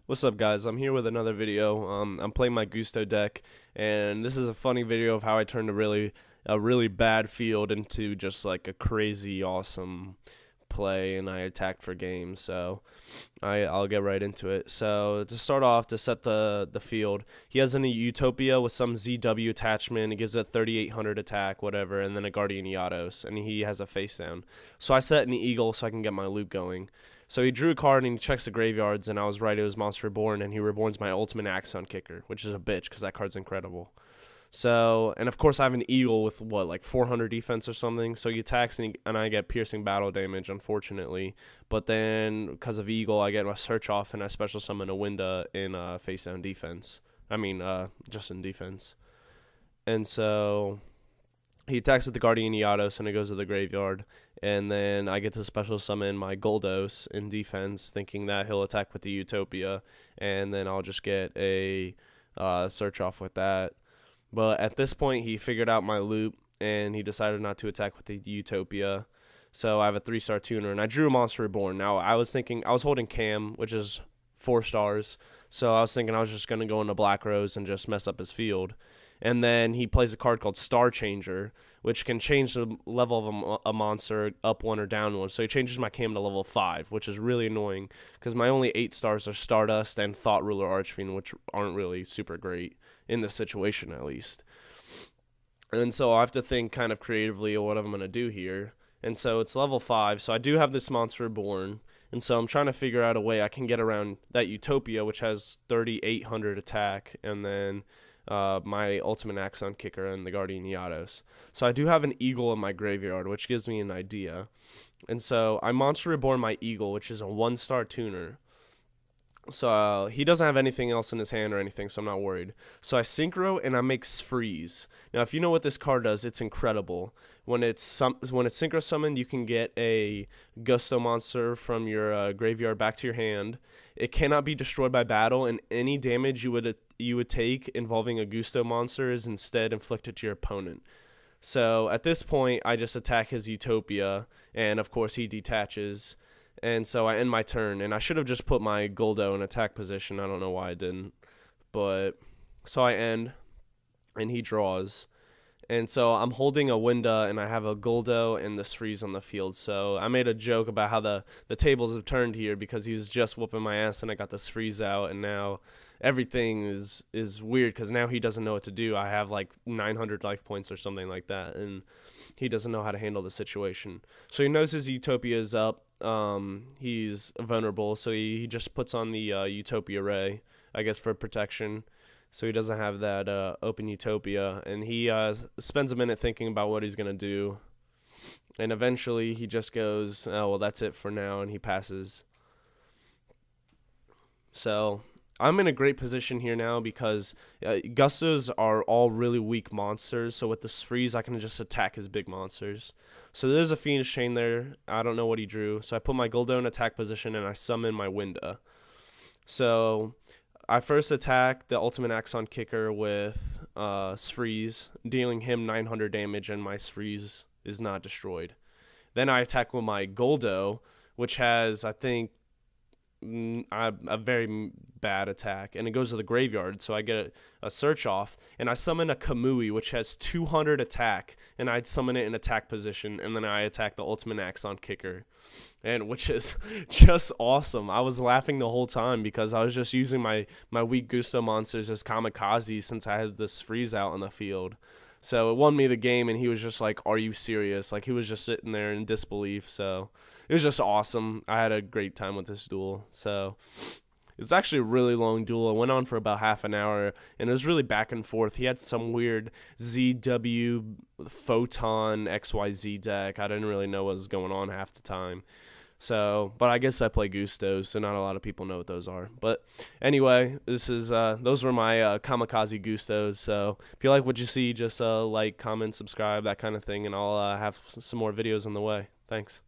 What's up, guys? I'm here with another video. I'm playing my Gusto deck, and this is a funny video of how I turned a really bad field into just like a crazy awesome play, and I attacked for games. So I'll get right into it. So to start off, to set the field, he has a Utopia with some ZW attachment. He gives it 3,800 attack, whatever, and then a Guardian Yados, and he has a face down. So I set an Eagle so I can get my loop going. So he drew a card and he checks the graveyards, and I was right, it was Monster Reborn, and he reborns my ultimate Axon Kicker, which is a bitch because that card's incredible. So, and of course I have an Eagle with what, like 400 defense or something. So he attacks and I get piercing battle damage, unfortunately. But then because of Eagle, I get my search off and I special summon a Winda in face down defense. Just in defense. And so he attacks with the Guardian Yados and it goes to the graveyard. And then I get to special summon my Goldos in defense, thinking that he'll attack with the Utopia. And then I'll just get a search off with that. But at this point, he figured out my loop, and he decided not to attack with the Utopia. So I have a 3-star tuner, and I drew a Monster Reborn. Now, I was holding Cam, which is 4 stars. So I was thinking I was just going to go into Black Rose and just mess up his field. And then he plays a card called Star Changer, which can change the level of a monster up 1 or down 1. So he changes my Cam to level 5, which is really annoying because my only 8 stars are Stardust and Thought Ruler Archfiend, which aren't really super great in this situation, at least. And so I have to think kind of creatively of what I'm going to do here. And so it's level 5, so I do have this Monster Reborn. And so I'm trying to figure out a way I can get around that Utopia, which has 3,800 attack, and then my ultimate Axon Kicker and the Guardian Yados. So I do have an Eagle in my graveyard, which gives me an idea. And so I Monster Reborn my Eagle, which is a 1-star tuner. So he doesn't have anything else in his hand or anything, so I'm not worried. So I Synchro and I make Freeze. Now, if you know what this card does, it's incredible. When it's Synchro summoned, you can get a Gusto monster from your graveyard back to your hand. It cannot be destroyed by battle, and any damage you would take involving a Gusto monster is instead inflicted to your opponent. So at this point, I just attack his Utopia, and of course he detaches. And so I end my turn, and I should have just put my Goldo in attack position. I don't know why I didn't. But so I end, and he draws. And so I'm holding a Winda, and I have a Goldo and the Freeze on the field. So I made a joke about how the tables have turned here because he was just whooping my ass, and I got the Freeze out, and now everything is weird because now he doesn't know what to do. I have like 900 life points or something like that, and he doesn't know how to handle the situation. So he knows his Utopia is up. He's vulnerable, so he just puts on the Utopia Ray, I guess, for protection. So he doesn't have that open Utopia, and he spends a minute thinking about what he's gonna do, and eventually he just goes, "Oh well, that's it for now," and he passes. So I'm in a great position here now because Gustos are all really weak monsters. So with this Freeze, I can just attack his big monsters. So there's a Phoenix Chain there. I don't know what he drew. So I put my Goldo in attack position and I summon my Winda. So I first attack the ultimate Axon Kicker with Freeze, dealing him 900 damage, and my Freeze is not destroyed. Then I attack with my Goldo, which has, I think, a very bad attack, and it goes to the graveyard, so I get a search off, and I summon a Kamui, which has 200 attack, and I summon it in attack position, and then I attack the ultimate Axon Kicker, and which is just awesome. I was laughing the whole time because I was just using my weak Gusto monsters as Kamikaze since I had this Freeze out on the field. So it won me the game, and he was just like, "Are you serious?" Like, he was just sitting there in disbelief. So it was just awesome. I had a great time with this duel. So it's actually a really long duel. It went on for about half an hour, and it was really back and forth. He had some weird ZW Photon XYZ deck. I didn't really know what was going on half the time. So, but I guess I play Gustos, so not a lot of people know what those are. But anyway, those were my Kamikaze Gustos. So if you like what you see, just like, comment, subscribe, that kind of thing, and I'll have some more videos on the way. Thanks.